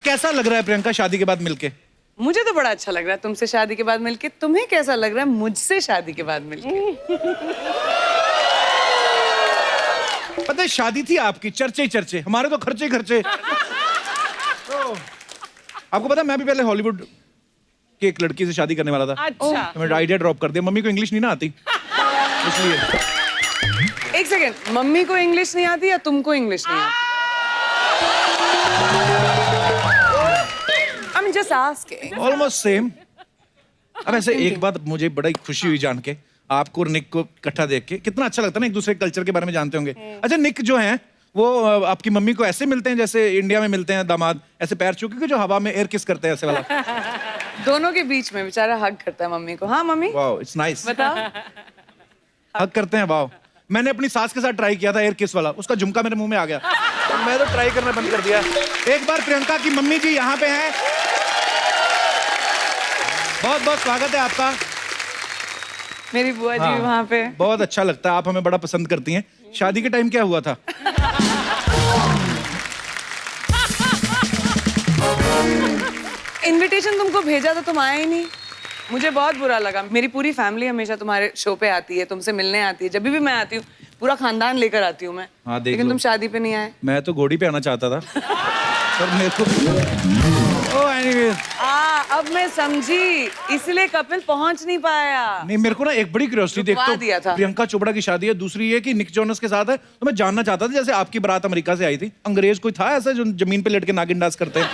कैसा लग रहा है प्रियंका शादी के बाद मिलके? मुझे तो बड़ा अच्छा लग रहा है तुमसे शादी के बाद मिलके। तुम्हें कैसा लग रहा है मुझसे शादी के बाद मिलके? पता है शादी थी आपकी, चर्चे ही चर्चे, हमारे तो खर्चे ही खर्चे। तो आपको पता है मैं भी पहले हॉलीवुड की एक लड़की से शादी करने वाला था। अच्छा। तो मैंने आइडिया ड्रॉप कर दिया, मम्मी को इंग्लिश नहीं ना आती इसलिए। एक सेकेंड, मम्मी को इंग्लिश नहीं आती या तुमको इंग्लिश नहीं आती? I'm just asking. Almost same. अब ऐसे एक बात मुझे बड़ी खुशी हुई जान के, आपको और निक को इकट्ठा देख के। कितना अच्छा लगता है ना, एक दूसरे कल्चर के बारे में जानते होंगे। अच्छा, निक जो है वो आपकी मम्मी को ऐसे मिलते हैं जैसे इंडिया में मिलते हैं दामाद, ऐसे पैर छू के जो हवा में एयर किस करते हैं ऐसे वाला? दोनों के बीच में बेचारा हग करता है मम्मी को। हाँ मम्मी वाओ, इट्स नाइस। बताओ। हग करते हैं, वाओ। मैंने अपनी सास के साथ ट्राई किया था एयर किस वाला, उसका झुमका मेरे मुंह में आ गया, तो मैं तो ट्राई करना बंद कर दिया। एक बार प्रियंका की मम्मी जी यहाँ पे हैं, बहुत बहुत स्वागत है आपका। मेरी बुआ जी हाँ, वहाँ पे। बहुत अच्छा लगता है, आप हमें बड़ा पसंद करती हैं। शादी के टाइम क्या हुआ था? इनविटेशन तुमको भेजा तो तुम आए ही नहीं। मुझे बहुत बुरा लगा। मेरी पूरी फैमिली हमेशा तुम्हारे शो पे आती है, तुमसे मिलने आती है। जब भी मैं आती हूँ पूरा खानदान लेकर आती हूँ मैं। हाँ, देख लेकिन लो। तुम शादी पे नहीं आए। मैं तो घोड़ी पे आना चाहता था पर मेरे को एनीवे अब मैं समझी, इसलिए कपिल पहुंच नहीं पाया। नहीं, मेरे को ना एक बड़ी क्यूरियोसिटी, देख रुकवा दिया था। तो प्रियंका चोपड़ा की शादी है, दूसरी ये कि निक जोनस के साथ है, तो मैं जानना चाहता था जैसे आपकी बारात अमेरिका से आई थी, अंग्रेज कोई था ऐसा जो जमीन पे लेट के नागिन डांस करते हैं?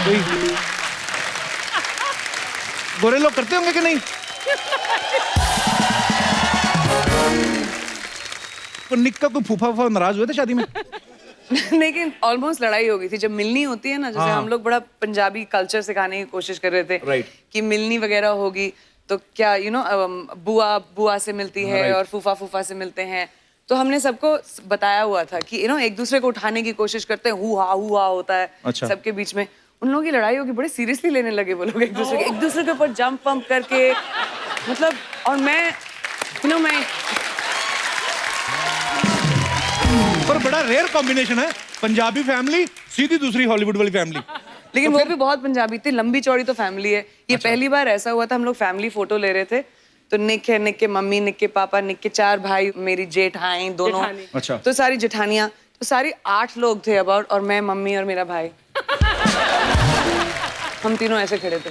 कोई गोरे लोग करते होंगे कि नहीं? तो निक का कोई फूफा नाराज हुए थे शादी में? लेकिन ऑलमोस्ट लड़ाई हो गई थी। जब मिलनी होती है ना, जैसे हाँ। हम लोग बड़ा पंजाबी कल्चर सिखाने की कोशिश कर रहे थे Right. कि मिलनी वगैरह होगी तो क्या बुआ बुआ से मिलती है Right. और फूफा फूफा से मिलते हैं। तो हमने सबको बताया हुआ था कि एक दूसरे को उठाने की कोशिश करते हैं, हुआ होता है। अच्छा। सबके बीच में उन लोगों की लड़ाई होगी, बड़े सीरियसली लेने लगे वो लोग एक दूसरे के ऊपर जंप पंप करके, मतलब। और मैं पर बड़ा रेयर कॉम्बिनेशन है, पंजाबी फैमिली सीधी दूसरी हॉलीवुड वाली फैमिली। लेकिन वो भी बहुत पंजाबी थी, लंबी चौड़ी तो फैमिली है। ये पहली बार ऐसा हुआ था, हम लोग फैमिली फोटो ले रहे थे, तो निक है, निक के मम्मी, निक के पापा, निक के 4 भाई, मेरी जेठाई दोनों, अच्छा। तो सारी जेठानियां, तो सारी 8 लोग थे अबाउट, और मैं, मम्मी और मेरा भाई। हम तीनों ऐसे खड़े थे।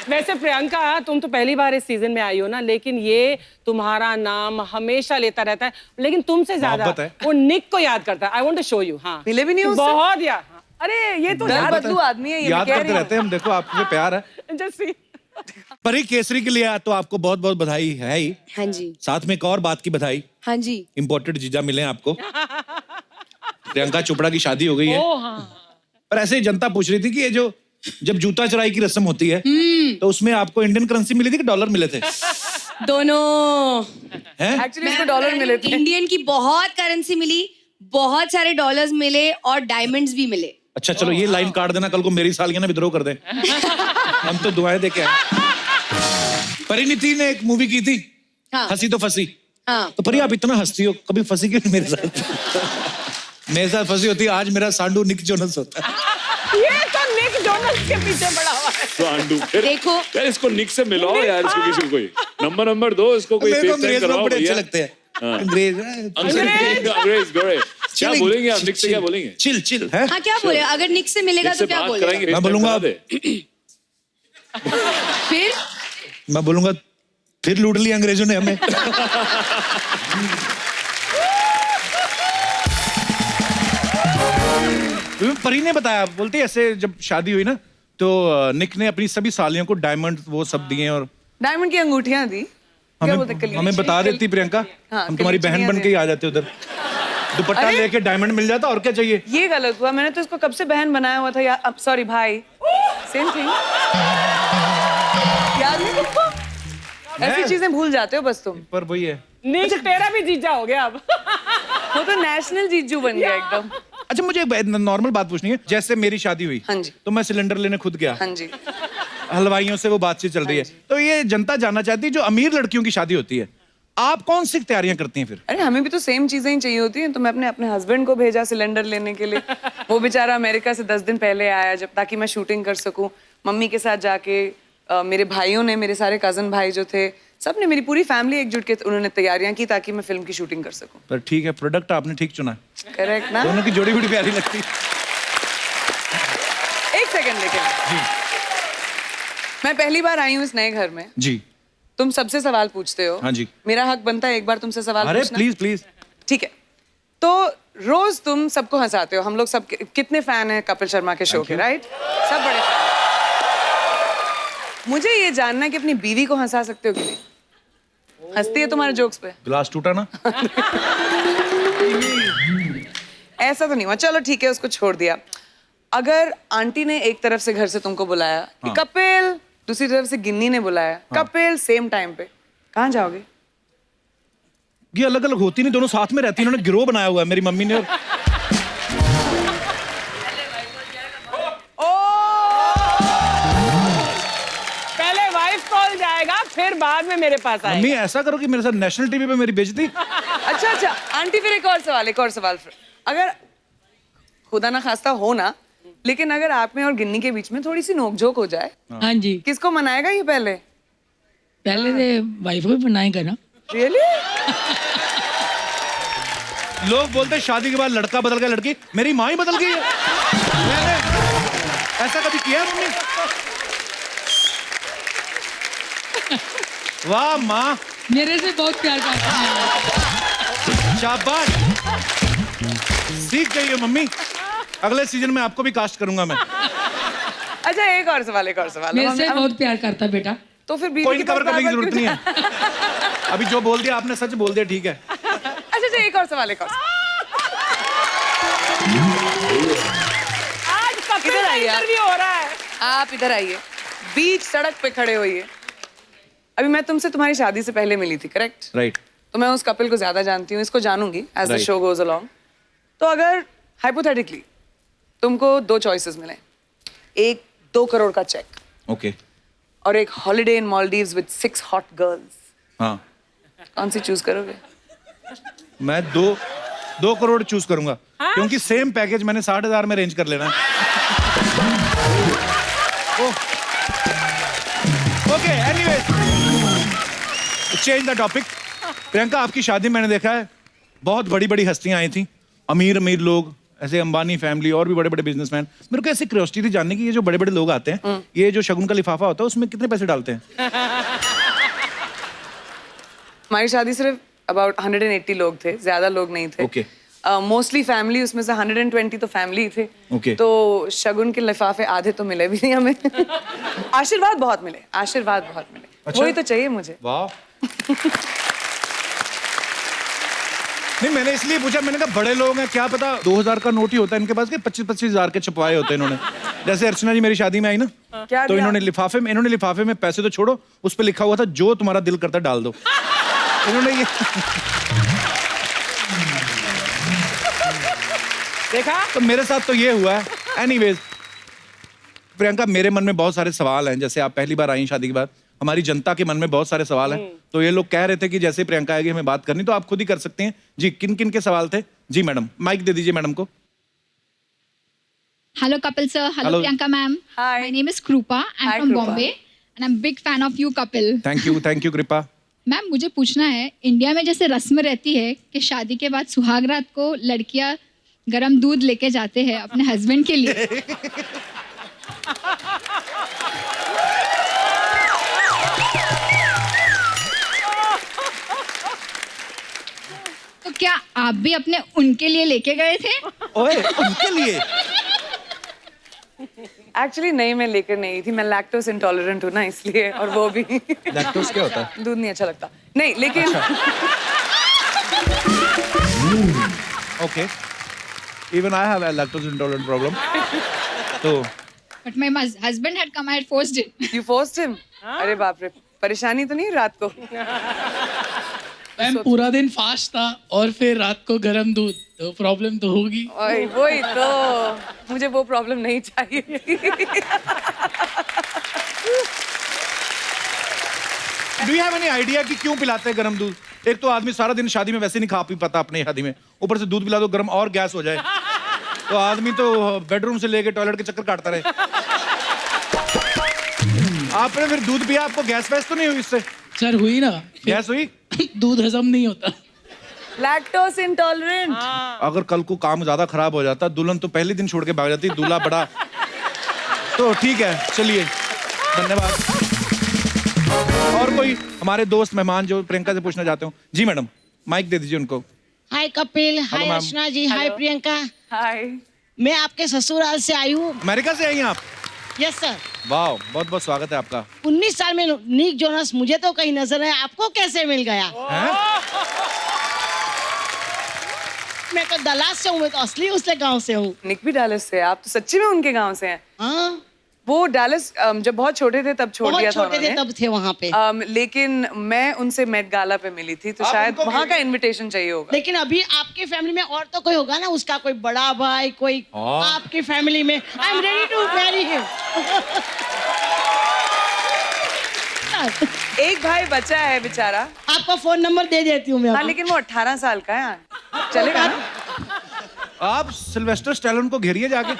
वैसे प्रियंका, तुम तो पहली बार इस सीजन में आई हो ना, लेकिन ये तुम्हारा नाम हमेशा लेता रहता है, लेकिन तुमसे ज्यादा मोहब्बत है। वो निक को याद करता है। I want to show you. हाँ, मिले भी नहीं उससे? बहुत यार। अरे ये तो दल बदलू आदमी है ये, याद मैं कह करते रही रहते हैं हम, देखो आपसे प्यार है। यार जस्ट सी। परी केसरी के लिए तो आपको बहुत बहुत बधाई है ही, हाँ जी। साथ में एक और बात की बधाई, हाँ जी। इम्पोर्टेड जीजा मिले हैं आपको। प्रियंका चोपड़ा की शादी हो गई है। ओ हाँ। पर ऐसे ही जनता पूछ रही थी कि ये जो जब जूता चुराई की रस्म होती है तो उसमें आपको इंडियन करेंसी मिली थी कि डॉलर मिले थे? दोनों। हैं? एक्चुअली इसको डॉलर मिले थे। इंडियन की बहुत करेंसी मिली, बहुत सारे डॉलर्स मिले और डायमंड्स भी मिले। अच्छा चलो, ये लाइन काट देना, कल को मेरी सालियां विद्रोह कर दें। हम तो दुआएं दे के आए। परिणीति ने एक मूवी की थी, हाँ। हंसी तो फंसी। हाँ। तो परी आप इतना हंसती हो, कभी फंसी क्यों नहीं मेरे साथ? मेरे साथ फंसी होती, आज मेरा सांडू निक जोनस होता है। ये तो निक जोनस के पीछे पड़ा हुआ है। तो आंडू फिर देखो। यार, इसको निक से मिलाओ यार, इसको किसी को कोई नंबर दो, इसको कोई मेरे को FaceTime अंग्रेज लोग करवाओ बड़े अच्छे भैया। लगते हैं। हाँ। अंग्रेज अंग्रेज गोरे। क्या Chilling, बोलेंगे आप? chill, निक से क्या chill, बोलेंगे? चिल चिल है। हाँ, क्या बोले? अगर निक से मिलेगा निक से तो क्या बात बोलेगा? कराएंगे, मैं FaceTime बोलूंगा करा दे। फिर मैं बोलूंगा फिर लूट लिया अंग्रेजों ने हमें। परी ने बताया, बोलती है ऐसे जब शादी हुई ना तो निक ने अपनी सभी सालियों को डायमंड वो सब दिए और डायमंड की अंगूठियां दी। क्या बोलते हैं, हमें बता देती प्रियंका, हाँ, हम तुम्हारी बहन बन के ही आ जाते उधर, दुपट्टा अरे! लेके डायमंड मिल जाता, और क्या चाहिए? ये गलत हुआ, मैंने तो इसको कब से बहन बनाया हुआ था यार। अब सॉरी भाई, सेम थिंग। याद नहीं तुमको? ऐसी चीजें भूल जाते हो बस तुम। पर वही है। निक तेरा भी जीजा हो गया अब। वो तो नेशनल जीजू बन गया एकदम। अच्छा मुझे एक नॉर्मल बात पूछनी है, जैसे मेरी शादी हुई हाँ जी। तो मैं सिलेंडर लेने खुद गया, हाँ जी। हलवाइयों से वो बातचीत चल रही है, तो ये जनता जानना चाहती है जो अमीर लड़कियों की शादी होती है आप कौन सी तैयारियां करती हैं फिर? अरे हमें भी तो सेम चीजें ही चाहिए होती हैं, तो मैं अपने अपने हस्बैंड को भेजा सिलेंडर लेने के लिए। वो बेचारा अमेरिका से 10 दिन पहले आया जब, ताकि मैं शूटिंग कर सकूं। मम्मी के साथ जाके मेरे भाइयों ने, मेरे सारे कजन भाई जो थे, सब ने, मेरी पूरी फैमिली एकजुट के उन्होंने तैयारियां की ताकि मैं फिल्म की शूटिंग कर सकूं। पर ठीक है, प्रोडक्ट आपने ठीक चुना है। करेक्ट ना? दोनों की जोड़ी बड़ी प्यारी लगती है। एक सेकंड लेकिन मैं पहली बार आई हूँ इस नए घर में, जी तुम सबसे सवाल पूछते हो। हाँ जी। मेरा हक बनता है एक बार तुमसे सवाल अरे पूछना। Please please. ठीक है, तो रोज तुम सबको हंसाते हो। हम लोग सब कितने फैन हैं कपिल शर्मा के शो के, राइट? सब बड़े फैन। मुझे ये जानना है कि अपनी बीवी को हंसा सकते हो कि नहीं? हंसती है तुम्हारे जोक्स पे? गिलास टूटा ना? ऐसा तो नहीं हुआ, चलो ठीक है, उसको छोड़ दिया। अगर आंटी ने एक तरफ से घर से तुमको बुलाया कि कपिल, दूसरी तरफ से गिन्नी ने बुलाया कपिल, सेम टाइम पे, कहाँ जाओगे? ये अलग अलग होती नहीं, दोनों साथ में रहती हैं। इन्होंने गिरोह बनाया हुआ है मेरी मम्मी ने। पहले वाइफ कॉल जाएगा, फिर बाद में मेरे पास आएगा। मम्मी ऐसा करो कि मेरे साथ नेशनल टीवी पे मेरी बेइज्जती। अच्छा, आंटी फिर एक और सवाल। अगर खुदा ना खास्ता हो ना, लेकिन अगर आप में और गिन्नी के बीच में थोड़ी सी नोकझोंक हो जाए, हाँ जी, किसको मनाएगा ये पहले? पहले तो वाइफ को बनाएगा ना। रियली? लोग बोलते हैं शादी के बाद लड़का बदल गया, लड़की। मेरी माँ ही बदल गई है। मैंने ऐसा कभी किया है मम्मी? वाह माँ, मेरे से बहुत प्यार करता है। शाबाश, सीख गई है मम्मी। अगले सीजन में आपको भी कास्ट करूंगा मैं। अच्छा, एक और सवाल। मेरे से बहुत प्यार करता बेटा। तो फिर बीवी कोई के नहीं, कवर पास करने की बार-बार जरूरत नहीं क्यों है। अभी जो बोल दिया आपने सच बोल दिया, ठीक है। अच्छा, एक और सवाल। आज कपिल इधर का आइए आप। इंटरव्यू हो रहा है। आप इधर आइए, बीच सड़क पे खड़े होइए। अभी मैं तुमसे तुम्हारी शादी से पहले मिली थी, करेक्ट? राइट। तो मैं उस कपिल को ज्यादा जानती हूँ, इसको जानूंगी as the Right. Show goes along. तो अगर हाइपोथेटिकली तुमको 2 चॉइसेस मिले, एक 2 करोड़ का चेक ओके। और एक holiday in Maldives with 6 hot girls, हाँ, कौन सी चूज करोगे? मैं 2 करोड़ चूज करूंगा, क्योंकि सेम पैकेज मैंने 60,000 में अरेंज कर लेना है। Okay, anyways, change the topic. Priyanka, आपकी शादी मैंने देखा है, बहुत बड़ी बड़ी हस्तियां आई थी, अमीर अमीर लोग, ऐसे अंबानी फैमिली और भी बड़े बड़े बिजनेसमैन। मेरे को ऐसी क्यूरियोसिटी थी जानने की, ये जो बड़े बड़े लोग आते हैं, ये जो शगुन का लिफाफा होता है, उसमें कितने पैसे डालते हैं? हमारी शादी सिर्फ अबाउट 180 लोग थे, ज्यादा लोग नहीं थे। Okay. मोस्टली फैमिली, उसमें से 120 तो फैमिली थे। Okay. तो शगुन के लिफाफे आधे तो मिले भी नहीं हमें। आशीर्वाद बहुत मिले। अच्छा? वही तो चाहिए मुझे। वाह। नहीं, मैंने इसलिए पूछा, मैंने कहा बड़े लोग हैं, क्या पता 2000 का नोट ही होता है इनके पास, कि 25-25 हजार के छपवाए होते हैं इन्होंने। जैसे अर्चना जी मेरी शादी में आई ना, क्या तो दिया? इन्होंने लिफाफे में पैसे तो छोड़ो, उस पर लिखा हुआ था जो तुम्हारा दिल करता डाल दो। इन्होंने ये देखा? तो मेरे साथ तो ये हुआ है। एनीवेज, प्रियंका, मेरे मन में बहुत सारे सवाल हैं। जैसे आप पहली बार आई शादी के बाद, हमारी जनता के मन में बहुत सारे सवाल हैं। तो ये लोग कह रहे थे कि जैसे प्रियंका आएगी हमें बात करनी, तो आप खुद ही कर सकते हैं जी। किन किन के सवाल थे? जी मैडम, माइक दे दीजिए मैडम को। Hello, Kapil sir. Hello, Hello. Priyanka ma'am. Hi. My name is Krupa. I'm Hi, from Krupa. Bombay, and I'm big fan of you, Kapil. Thank you कृपा। मैम, मुझे पूछना है, इंडिया में जैसे रस्म रहती है कि शादी के बाद सुहाग रात को लड़कियां गरम दूध लेके जाते हैं अपने हस्बैंड के लिए, तो क्या आप भी अपने उनके लिए लेके गए थे? ओए, उनके लिए? एक्चुअली नहीं, मैं लेकर नहीं थी। मैं लैक्टोज इंटॉलरेंट हूँ ना, इसलिए। और वो भी लैक्टोज क्या होता है? दूध नहीं अच्छा लगता। नहीं, लेकिन okay, even I have a lactose intolerant problem. तो But my husband had come, I had forced it. You forced him? अरे बाप रे, परेशानी तो नहीं रात को? मैम, पूरा दिन फास्ट था और फिर रात को गरम दूध, तो प्रॉब्लम तो होगी। ओए, वही तो, मुझे वो प्रॉब्लम नहीं चाहिए। Do you have any idea कि क्यों पिलाते हैं गरम दूध? एक तो आदमी सारा दिन शादी में वैसे नहीं खा पी पाता अपनी शादी में, ऊपर से दूध पिला दो गर्म और गैस हो जाए, तो आदमी तो बेडरूम से लेके टॉयलेट के चक्कर काटता रहे। आपने फिर दूध पिया, आपको गैस वैस तो नहीं हुई इससे? सर हुई ना, गैस हुई? दूध हजम नहीं होता। Lactose intolerant. अगर कल को काम ज्यादा खराब हो जाता, दुल्हन तो पहले दिन छोड़ के भाग जाती, दूल्हा बड़ा। तो ठीक है, चलिए, धन्यवाद। और कोई हमारे दोस्त मेहमान जो प्रियंका से पूछना चाहते हो? जी मैडम, माइक दे दीजिए उनको। हाय कपिल, हाय मैम। अर्चना जी, हाय प्रियंका। हाय। मैं आपके ससुराल से आई हूँ। अमेरिका से आई हैं आप? Yes sir. वाह, बहुत बहुत स्वागत है आपका। 19 साल में निक जोनस मुझे तो कहीं नजर है, आपको कैसे मिल गया? हैं? मैं तो दलास से हूँ, मैं तो असली उसके गांव से हूँ। निक भी डालस से, आप तो सच्ची में उनके गांव से हैं। हाँ, वो डालस जब बहुत छोटे थे तब छोड़ दिया बहुत था छोटे थे उन्होंने। तब थे वहाँ पे। लेकिन मैं उनसे मेट गाला पे मिली थी, तो आप शायद उनको वहाँ का इनविटेशन चाहिए होगा। लेकिन अभी आपके फैमिली में और तो कोई होगा ना, उसका कोई बड़ा भाई, कोई हाँ। आपकी फैमिली में। I am ready to marry him. एक भाई बचा है बेचारा। आपका फोन नंबर दे देती हूँ मैं हाँ, अभी। लेकिन वो 18 साल का है, चलेगा ना? आप सिल्वेस्टर स्टैलोन को घेरिए जाके।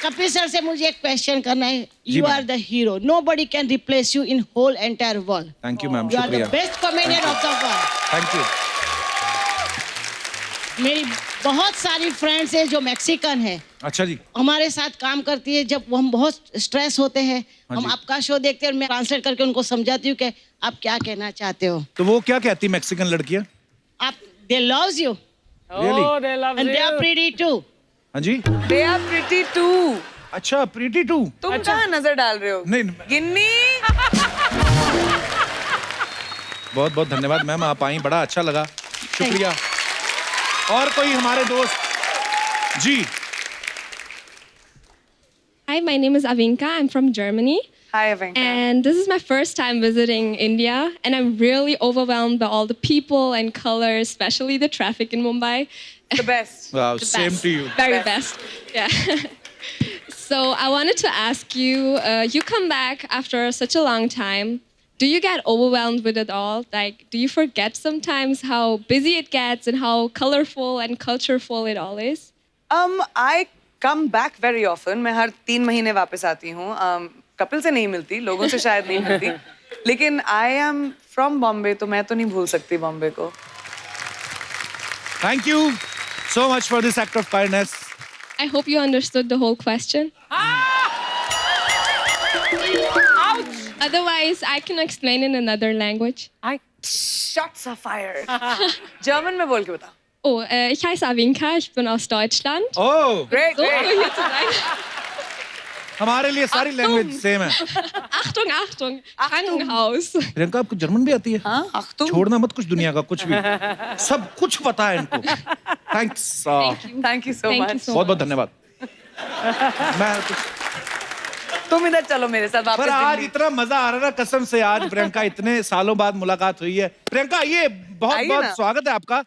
कपिल सर से मुझे एक क्वेश्चन करना है। जी you ma'am. Are the hero, nobody can replace you in whole entire world. Thank you ma'am, you are the शुक्रिया। Best comedian of the world. Thank you. मेरी बहुत सारी फ्रेंड्स हैं जो मैक्सिकन हैं, अच्छा जी। हमारे साथ काम करती है। जब हम बहुत स्ट्रेस होते हैं, हाँ हम जी। आपका शो देखते हैं और मैं ट्रांसलेट करके उनको समझाती हूँ कि आप क्या कहना चाहते हो। तो वो क्या कहती मैक्सिकन लड़कियां? आप they loves you Really? Oh, they love and they are you. Pretty too. हाँ जी। They are pretty too. अच्छा, प्रीटी टू। तुम कहाँ नजर डाल रहे हो? नहीं, गिन्नी। बहुत बहुत धन्यवाद मैम, आप आई, बड़ा अच्छा लगा, शुक्रिया। और कोई हमारे दोस्त? जी। Hi, my name is Avinka. I'm from Germany. Hi, Avinka. And this is my first time visiting India. And I'm really overwhelmed by all the people and colors, especially the traffic in Mumbai. The best. Wow, The same best. to you. Very best. Yeah. So I wanted to ask you, you come back after such a long time. Do you get overwhelmed with it all? Like, do you forget sometimes how busy it gets and how colorful and cultureful it all is? I come back very often. मैं हर 3 महीने वापस आती हूँ। कपिल से नहीं मिलती, लोगों से शायद नहीं मिलती, लेकिन I am from Bombay, तो मैं तो नहीं भूल सकती बॉम्बे को। Thank you so much for this act of kindness. I hope you understood the whole question. Otherwise, I can explain in another language. Shots are fired. German में बोल के बता। Oh, ich heiße Avinka, ich bin aus Deutschland. Oh, Great, So great. froh hier zu sein. हमारे लिए सारी language same है। Achtung, Achtung, Krankenhaus. Priyanka, आपको German भी आती है? हाँ, Achtung. छोड़ना मत कुछ दुनिया का, कुछ भी, सब कुछ पता है इनको। Thanks. Thank you so Thank much. you so बहुत बहुत धन्यवाद। मैं तुम इधर चलो मेरे साथ वापस पर आज दिल्ली। इतना मजा आ रहा है ना, कसम से। आज प्रियंका, इतने सालों बाद मुलाकात हुई है। प्रियंका, ये बहुत आइए बहुत ना। स्वागत है आपका।